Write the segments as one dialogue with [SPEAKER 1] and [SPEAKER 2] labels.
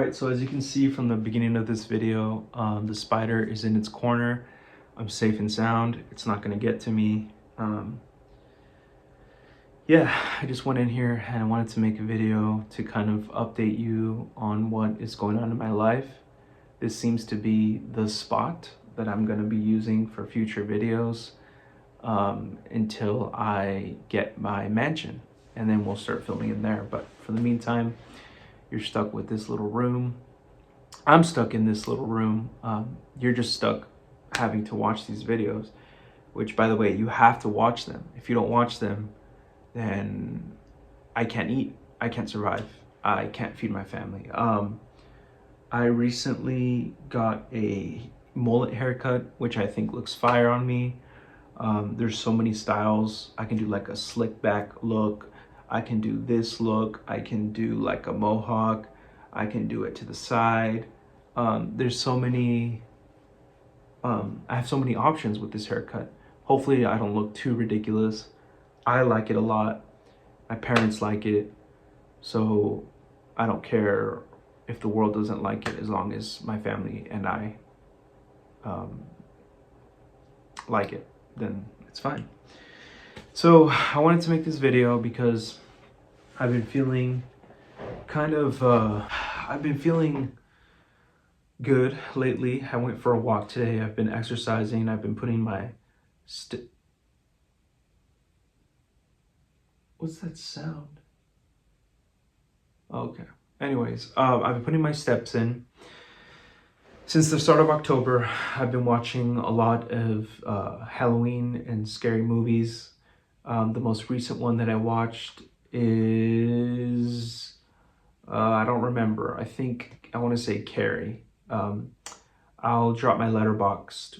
[SPEAKER 1] Alright, so as you can see from the beginning of this video, the spider is in its corner. I'm safe and sound. It's not going to get to me. Yeah, I just went in here and I wanted to make a video to kind of update you on what is going on in my life. This seems to be the spot that I'm going to be using for future videos until I get my mansion, and then we'll start filming in there. But for the meantime, you're stuck with this little room. I'm stuck in this little room. You're just stuck having to watch these videos, which, by the way, you have to watch them. If you don't watch them, then I can't eat. I can't survive. I can't feed my family. I recently got a mullet haircut, which I think looks fire on me. There's so many styles. I can do like a slick back look. I can do this look. I can do like a mohawk. I can do it to the side. There's so many, I have so many options with this haircut. Hopefully I don't look too ridiculous. I like it a lot. My parents like it. So I don't care if the world doesn't like it, as long as my family and I like it, then it's fine. So I wanted to make this video because I've been feeling I've been feeling good lately. I went for a walk today. I've been exercising. I've been putting my what's that sound? Okay. Anyways, I've been putting my steps in. Since the start of October, I've been watching a lot of Halloween and scary movies. The most recent one that I watched is, I don't remember. I want to say Carrie. I'll drop my letterboxd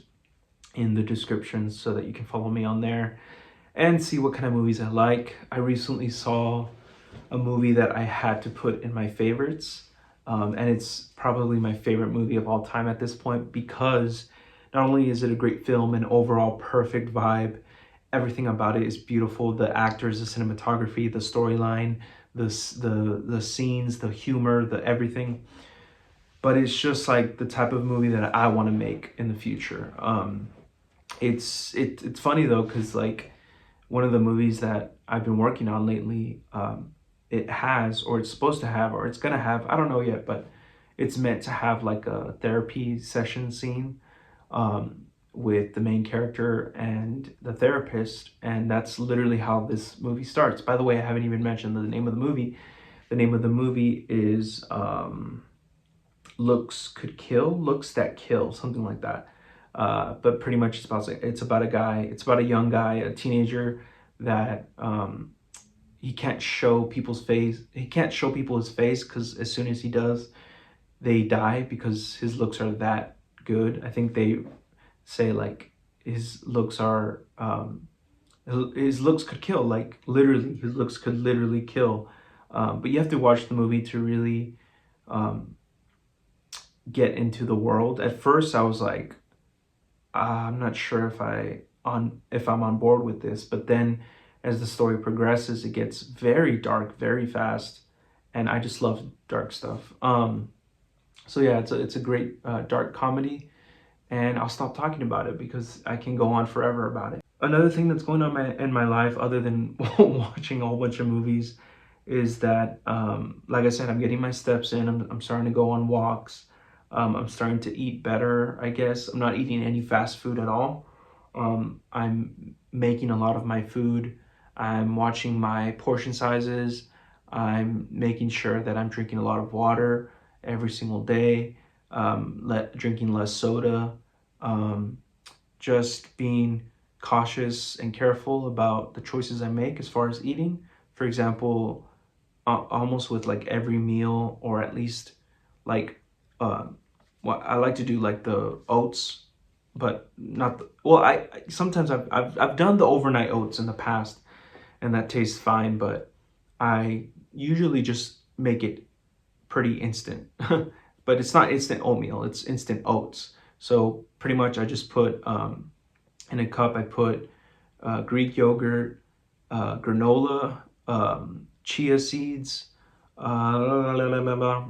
[SPEAKER 1] in the description so that you can follow me on there and see what kind of movies I like. I recently saw a movie that I had to put in my favorites. And it's probably my favorite movie of all time at this point, because not only is it a great film and overall perfect vibe, everything about it is beautiful. The actors, the cinematography, the storyline, the scenes, the humor, the everything. But it's just like the type of movie that I want to make in the future. It's funny though, because like one of the movies that I've been working on lately, it has, or it's supposed to have, or it's gonna have, I don't know yet, but it's meant to have like a therapy session scene with the main character and the therapist, and that's literally how this movie starts. By the way, I haven't even mentioned the name of the movie. The name of the movie is Looks That Kill, something like that. But pretty much it's about a young guy, a teenager that he can't show people's face. He can't show people his face because as soon as he does, they die, because his looks are that good. I think they say like his looks could kill, like literally, his looks could literally kill. But you have to watch the movie to really get into the world. At first, I was like, I'm not sure if I'm on board with this, but then as the story progresses, it gets very dark very fast, and I just love dark stuff. So yeah, it's a great dark comedy, and I'll stop talking about it because I can go on forever about it. Another thing that's going on in my life, other than watching a whole bunch of movies, is that like I said, I'm getting my steps in. I'm starting to go on walks. I'm starting to eat better, I guess. I'm not eating any fast food at all. I'm making a lot of my food. I'm watching my portion sizes. I'm making sure that I'm drinking a lot of water every single day, drinking less soda, just being cautious and careful about the choices I make as far as eating. For example, almost with like every meal, or at least like, what I like to do, like the oats, but not the, well, I sometimes I've done the overnight oats in the past, and that tastes fine, but I usually just make it pretty instant. But it's not instant oatmeal, it's instant oats. So pretty much I just put in a cup, I put Greek yogurt, granola, chia seeds,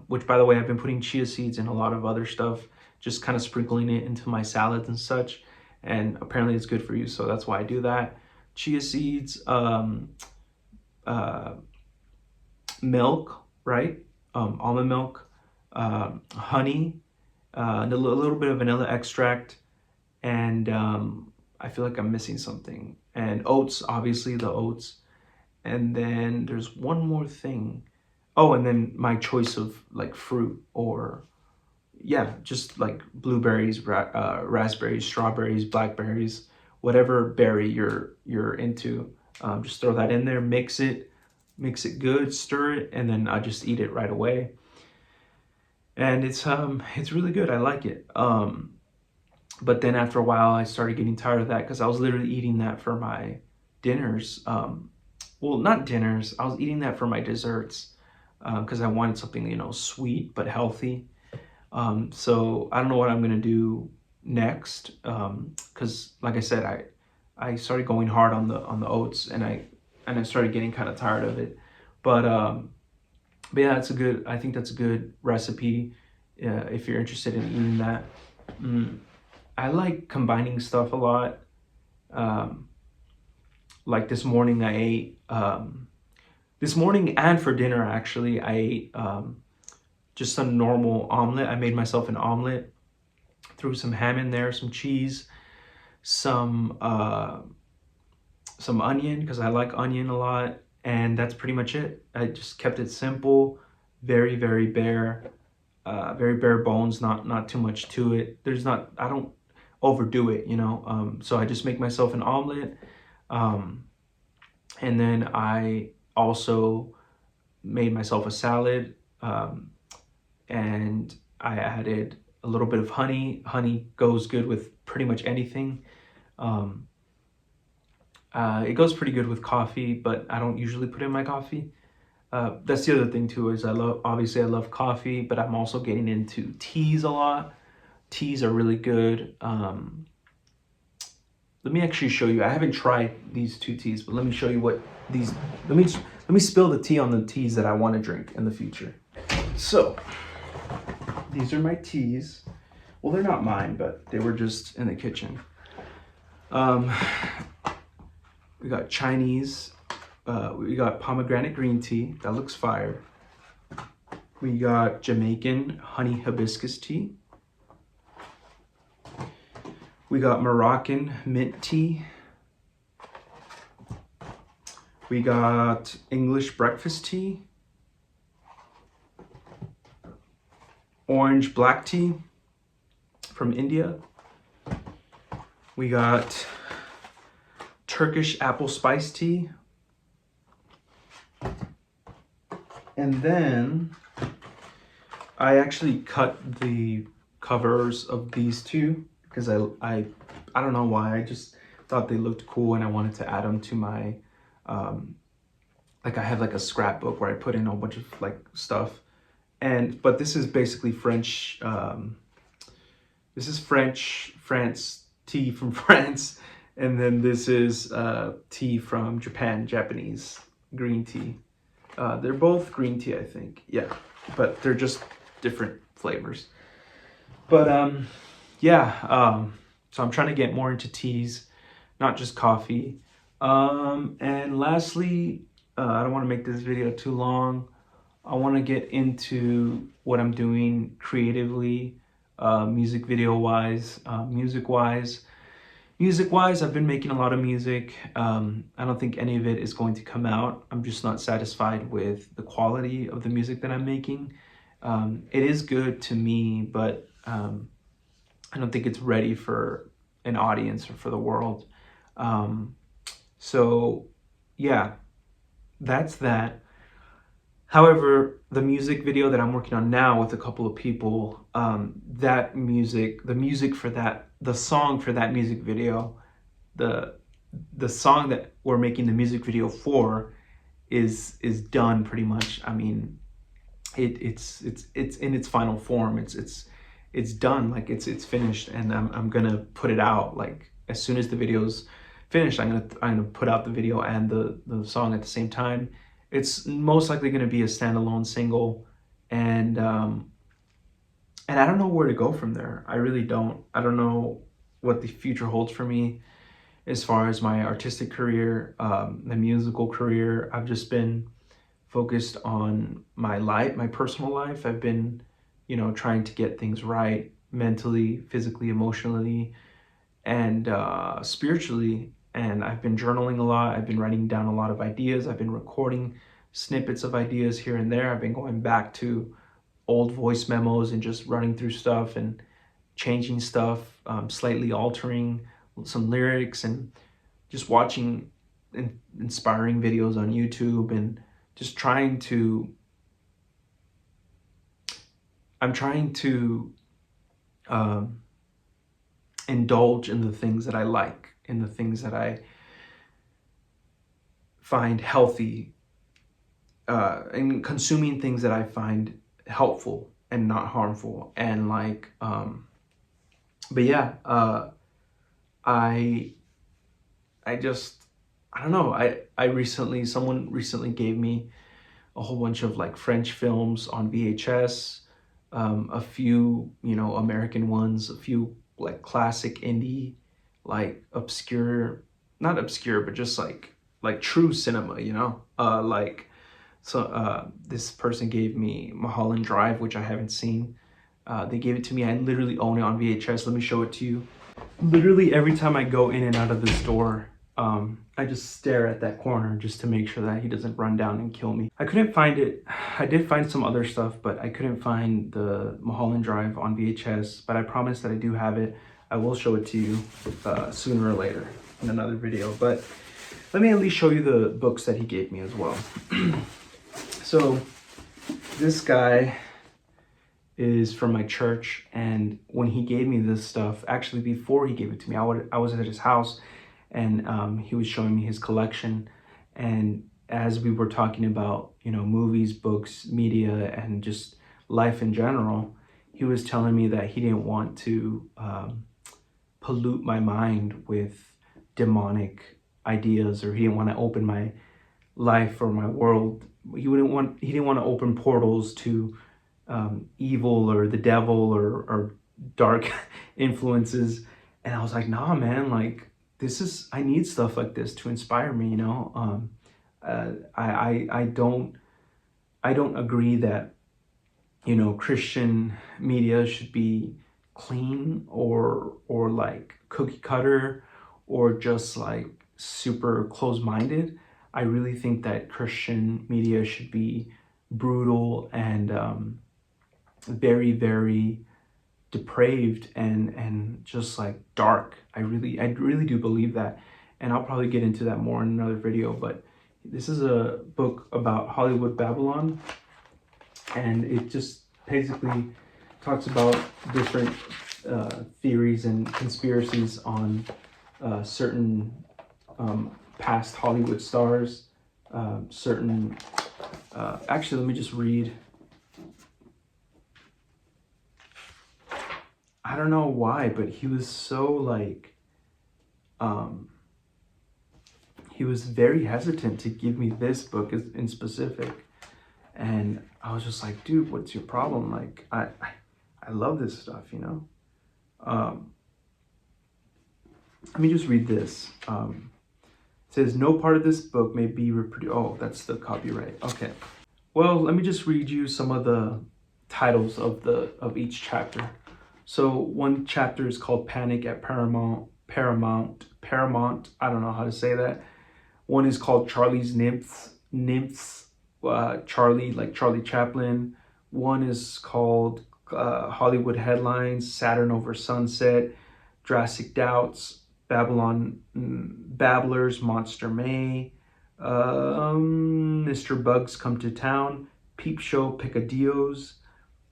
[SPEAKER 1] which by the way, I've been putting chia seeds and a lot of other stuff, just kind of sprinkling it into my salads and such. And apparently it's good for you, so that's why I do that. Chia seeds, uh, milk, right? Almond milk, honey, a little bit of vanilla extract, and I feel like I'm missing something. And oats, obviously the oats. And then there's one more thing. Oh, and then my choice of like fruit, or yeah, just like blueberries, raspberries, strawberries, blackberries, whatever berry you're into. Just throw that in there, mix it good, stir it, and then I just eat it right away. And it's really good. I like it. But then after a while, I started getting tired of that because I was literally eating that for my dinners. Well, not dinners. I was eating that for my desserts because I wanted something, sweet but healthy. So I don't know what I'm gonna do next because, like I said, I started going hard on the oats, and I started getting kind of tired of it. But yeah, I think that's a good recipe if you're interested in eating that. I like combining stuff a lot. Like this morning I ate, this morning and for dinner actually, I ate just a normal omelet. I made myself an omelet, threw some ham in there, some cheese, some onion because I like onion a lot, and that's pretty much it. I just kept it simple, very, very very bare bones, not too much to it. I don't overdo it, so I just make myself an omelet, and then I also made myself a salad, and I added a little bit of honey. Honey goes good with pretty much anything. It goes pretty good with coffee, but I don't usually put it in my coffee. That's the other thing too, is I love coffee, but I'm also getting into teas a lot. Teas are really good. Let me actually show you. I haven't tried these two teas, but let me show you what these, let me spill the tea on the teas that I want to drink in the future. So, these are my teas. Well, they're not mine, but they were just in the kitchen. We got Chinese, we got pomegranate green tea, that looks fire. We got Jamaican honey hibiscus tea. We got Moroccan mint tea. We got English breakfast tea. Orange black tea from India. We got Turkish apple spice tea. And then I actually cut the covers of these two because I don't know why, I just thought they looked cool and I wanted to add them to my, like I have like a scrapbook where I put in a bunch of like stuff. But this is basically French, this is France tea from France. And then this is tea from Japan, Japanese green tea. They're both green tea, I think. Yeah, but they're just different flavors. But yeah, so I'm trying to get more into teas, not just coffee. And lastly, I don't want to make this video too long. I want to get into what I'm doing creatively, music video wise, music wise. I've been making a lot of music. I don't think any of it is going to come out. I'm just not satisfied with the quality of the music that I'm making. It is good to me, but I don't think it's ready for an audience or for the world. So yeah, that's that. However, the music video that I'm working on now with a couple of people, the song for that music video, the song that we're making the music video for is done pretty much. I mean, it's in its final form. It's done, like it's finished, and I'm gonna put it out like as soon as the video's finished. I'm gonna put out the video and the song at the same time, It's most likely going to be a standalone single, and I don't know where to go from there. I really don't. I don't know what the future holds for me as far as my artistic career, my musical career. I've just been focused on my life, my personal life. I've been, trying to get things right mentally, physically, emotionally, and spiritually. And I've been journaling a lot. I've been writing down a lot of ideas. I've been recording snippets of ideas here and there. I've been going back to old voice memos and just running through stuff and changing stuff, slightly altering some lyrics, and just watching inspiring videos on YouTube, and just I'm trying to indulge in the things that I like, in the things that I find healthy, and consuming things that I find helpful and not harmful. And but yeah, I just, I don't know. Someone recently gave me a whole bunch of like French films on VHS, a few, American ones, a few like classic indie, like obscure, not obscure, but just like true cinema, this person gave me Mulholland Drive, which I haven't seen. They gave it to me. I literally own it on VHS. Let me show it to you. Literally every time I go in and out of the store, I just stare at that corner just to make sure that he doesn't run down and kill me. I couldn't find it. I did find some other stuff, but I couldn't find the Mulholland Drive on VHS, but I promise that I do have it. I will show it to you sooner or later in another video, but let me at least show you the books that he gave me as well. So this guy is from my church, and when he gave me this stuff, actually before he gave it to me, I was at his house, and he was showing me his collection. And as we were talking about, movies, books, media, and just life in general, he was telling me that he didn't want to pollute my mind with demonic ideas, or he didn't want to open my life or my world. He didn't want to open portals to evil or the devil or dark influences. And I was like, nah, man, like I need stuff like this to inspire me, I don't agree that, Christian media should be clean or like cookie cutter or just like super close-minded. I really think that Christian media should be brutal and very, very depraved and just like dark. I really do believe that, and I'll probably get into that more in another video. But this is a book about Hollywood Babylon, and it just basically talks about different theories and conspiracies on certain past Hollywood stars, actually, let me just read. I don't know why, but he was so like, he was very hesitant to give me this book in specific. And I was just like, dude, what's your problem? Like, I love this stuff, Let me just read this. It says, no part of this book may be reproduced. Oh, that's the copyright. Okay. Well, let me just read you some of the titles of each chapter. So one chapter is called Panic at Paramount. I don't know how to say that. One is called Charlie's Nymphs. Charlie, like Charlie Chaplin. One is called Hollywood Headlines, Saturn Over Sunset, Drastic Doubts, Babylon Babblers, Monster May, Mr. Bugs Come to Town, Peep Show Picadillos,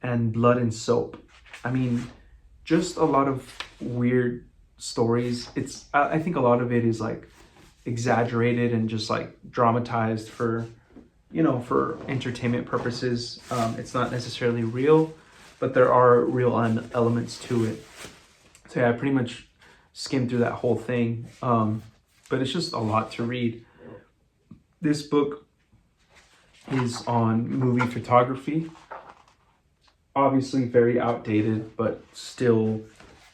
[SPEAKER 1] and Blood and Soap. I mean, just a lot of weird stories. I think a lot of it is like exaggerated and just like dramatized for entertainment purposes. It's not necessarily real, but there are real elements to it. So yeah, I pretty much skimmed through that whole thing. But it's just a lot to read. This book is on movie photography. Obviously very outdated, but still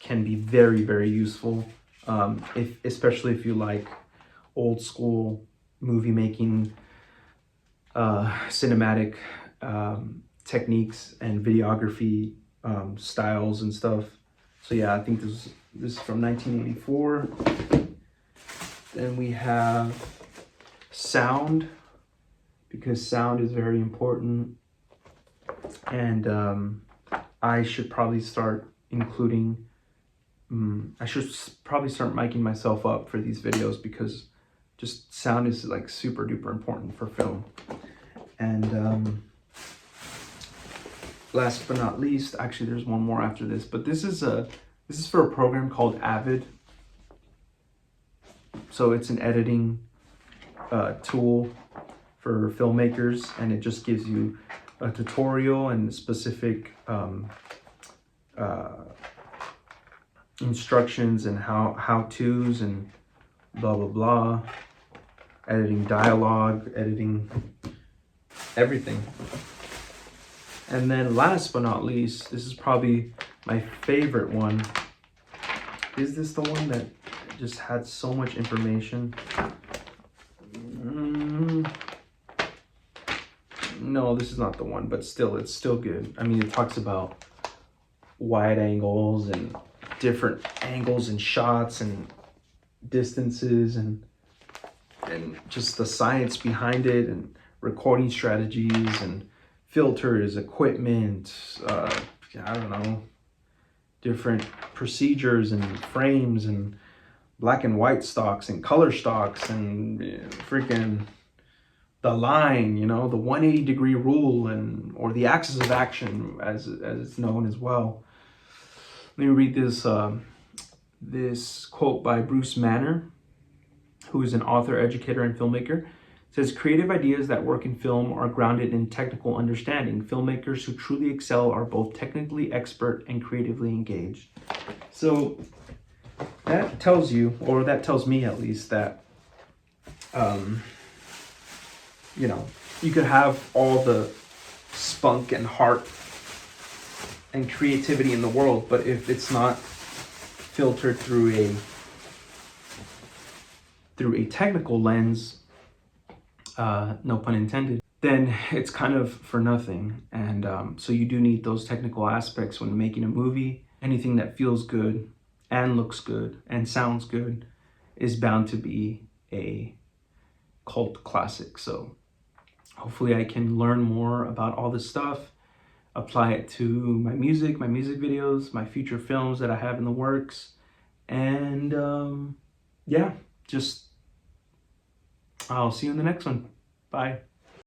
[SPEAKER 1] can be very, very useful. Especially if you like old school movie making, cinematic techniques and videography styles and stuff. So yeah, I think this is from 1984. Then we have sound, because sound is very important. And I should probably start including, I should probably start miking myself up for these videos, because just sound is like super duper important for film. And last but not least, actually there's one more after this, but this is for a program called Avid. So it's an editing tool for filmmakers, and it just gives you a tutorial and specific instructions and how-tos and blah blah blah, editing dialogue, editing everything. And then last but not least, this is probably my favorite one. Is this the one that just had so much information? No, this is not the one, but still, it's still good. I mean, it talks about wide angles and different angles and shots and distances and just the science behind it, and recording strategies and filters, equipment, I don't know, different procedures and frames and black and white stocks and color stocks and freaking the line, you know, the 180-degree rule, and or the axis of action as it's known as well. Let me read this this quote by Bruce Manner, who is an author, educator, and filmmaker. It says, "Creative ideas that work in film are grounded in technical understanding. Filmmakers who truly excel are both technically expert and creatively engaged." So that tells you, or that tells me at least, that you know, you could have all the spunk and heart and creativity in the world, but if it's not filtered through a technical lens, no pun intended, then it's kind of for nothing. And so you do need those technical aspects when making a movie. Anything that feels good and looks good and sounds good is bound to be a cult classic. So hopefully I can learn more about all this stuff, apply it to my music videos, my future films that I have in the works. And yeah, just I'll see you in the next one. Bye.